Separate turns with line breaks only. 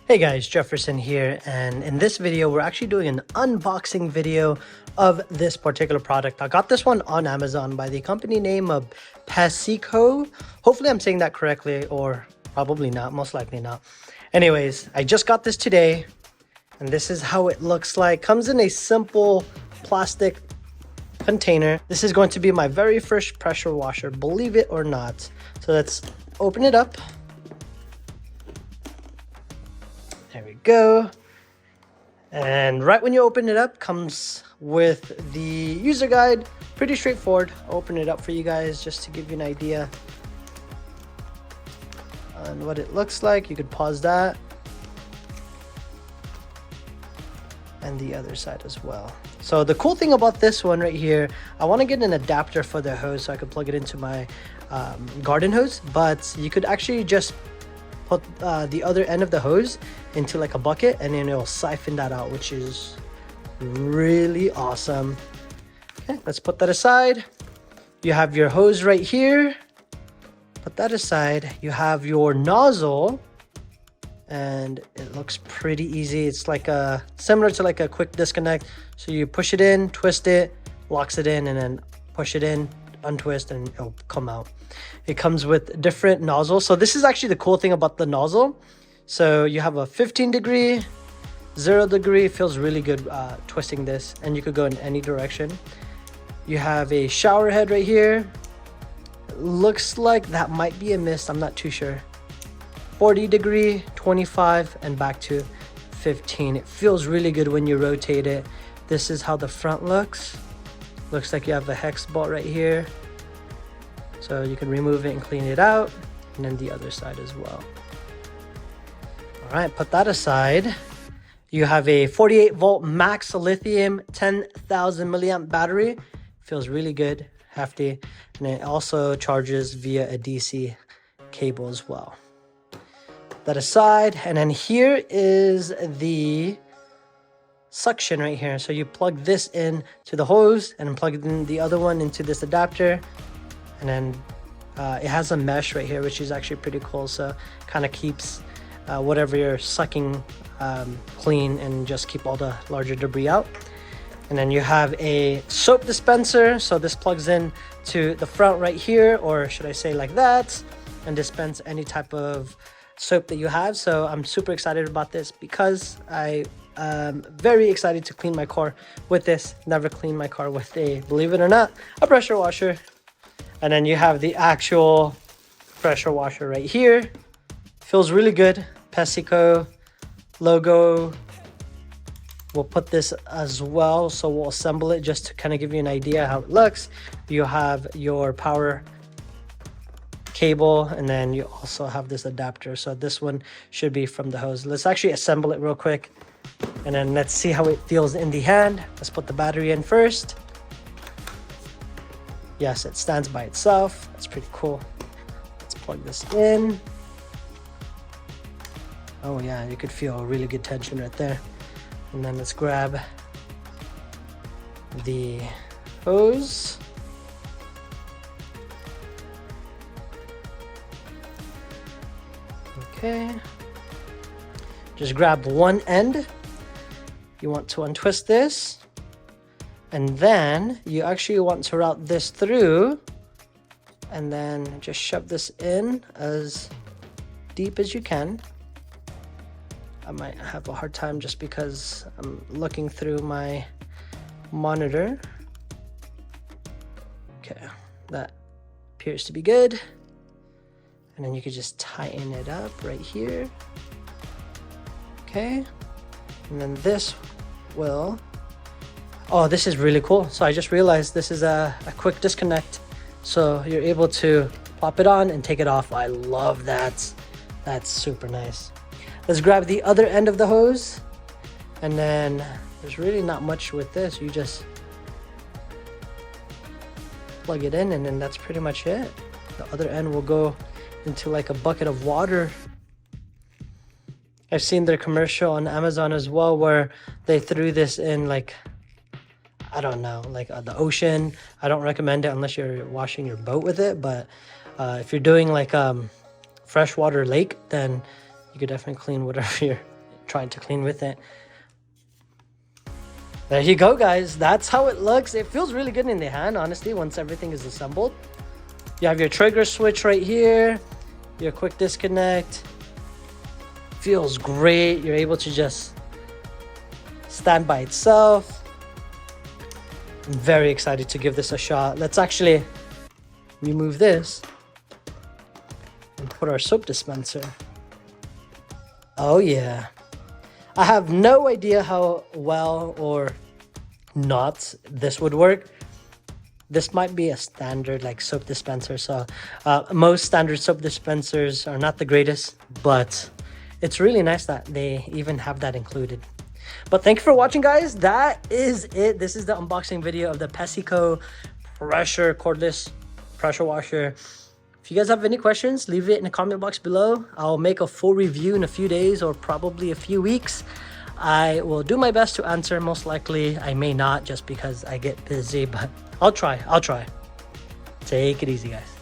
Hey guys, Jefferson here, and in this video we're actually doing an unboxing video of this particular product. I got this one on Amazon by the company name of Pesiko. Hopefully I'm saying that correctly, or probably not, most likely not. Anyways, I just got this today and this is how it looks like. Comes in a simple plastic container. This is going to be my very first pressure washer, believe it or not. So let's open it up. There we go. And right when you open it up, comes with the user guide. Pretty straightforward. I'll open it up for you guys just to give you an idea on what it looks like. You could pause that. And the other side as well. So the cool thing about this one right here, I want to get an adapter for the hose so I could plug it into my garden hose, but you could actually just put the other end of the hose into like a bucket and then it'll siphon that out, which is really awesome. Okay, let's put that aside. You have your hose right here. Put that aside. You have your nozzle and it looks pretty easy. It's like a similar to like a quick disconnect. So you push it in, twist it, locks it in, and then push it in, untwist, and it'll come out. It comes with different nozzles. So this is actually the cool thing about the nozzle. So you have a 15 degree, 0 degree. It feels really good twisting this, and you could go in any direction. You have a shower head right here. Looks like that might be a mist, I'm not too sure. 40 degree, 25, and back to 15. It feels really good when you rotate it. This is how the front looks. Looks like you have a hex bolt right here. So you can remove it and clean it out. And then the other side as well. All right, put that aside. You have a 48 volt max lithium 10,000 milliamp battery. Feels really good, hefty. And it also charges via a DC cable as well. Put that aside. And then here is the suction right here. So you plug this in to the hose and then plug in the other one into this adapter. And then it has a mesh right here, which is actually pretty cool. So kind of keeps whatever you're sucking clean and just keep all the larger debris out. And then you have a soap dispenser. So this plugs in to the front right here, or should I say like that, and dispense any type of soap that you have. So I'm super excited about this because I am very excited to clean my car with this. Never cleaned my car with a, believe it or not, a pressure washer. And then you have the actual pressure washer right here. Feels really good. Pesiko logo. We'll put this as well. So we'll assemble it just to kind of give you an idea how it looks. You have your power cable, and then you also have this adapter. So this one should be from the hose. Let's actually assemble it real quick. And then let's see how it feels in the hand. Let's put the battery in first. Yes, it stands by itself. That's pretty cool. Let's plug this in. Oh yeah, you could feel a really good tension right there. And then let's grab the hose. Okay. Just grab one end. You want to untwist this. And then you actually want to route this through and then just shove this in as deep as you can. I might have a hard time just because I'm looking through my monitor. Okay, that appears to be good. And then you could just tighten it up right here. Okay, and then this will... Oh, this is really cool. So I just realized this is a quick disconnect. So you're able to pop it on and take it off. I love that. That's super nice. Let's grab the other end of the hose. And then there's really not much with this. You just plug it in and then that's pretty much it. The other end will go into like a bucket of water. I've seen their commercial on Amazon as well where they threw this in like, I don't know, like the ocean. I don't recommend it unless you're washing your boat with it. But if you're doing like freshwater lake, then you could definitely clean whatever you're trying to clean with it. There you go, guys. That's how it looks. It feels really good in the hand, honestly, once everything is assembled. You have your trigger switch right here, your quick disconnect. Feels great. You're able to just stand by itself. I'm very excited to give this a shot. Let's actually remove this and put our soap dispenser. Oh yeah. I have no idea how well or not this would work. This might be a standard like soap dispenser. So most standard soap dispensers are not the greatest, but it's really nice that they even have that included. But thank you for watching, guys. That is it. This is the unboxing video of the Pesiko Cordless Pressure Washer. If you guys have any questions, leave it in the comment box below. I'll make a full review in a few days or probably a few weeks. I will do my best to answer. Most likely I may not, just because I get busy, but I'll try. Take it easy, guys.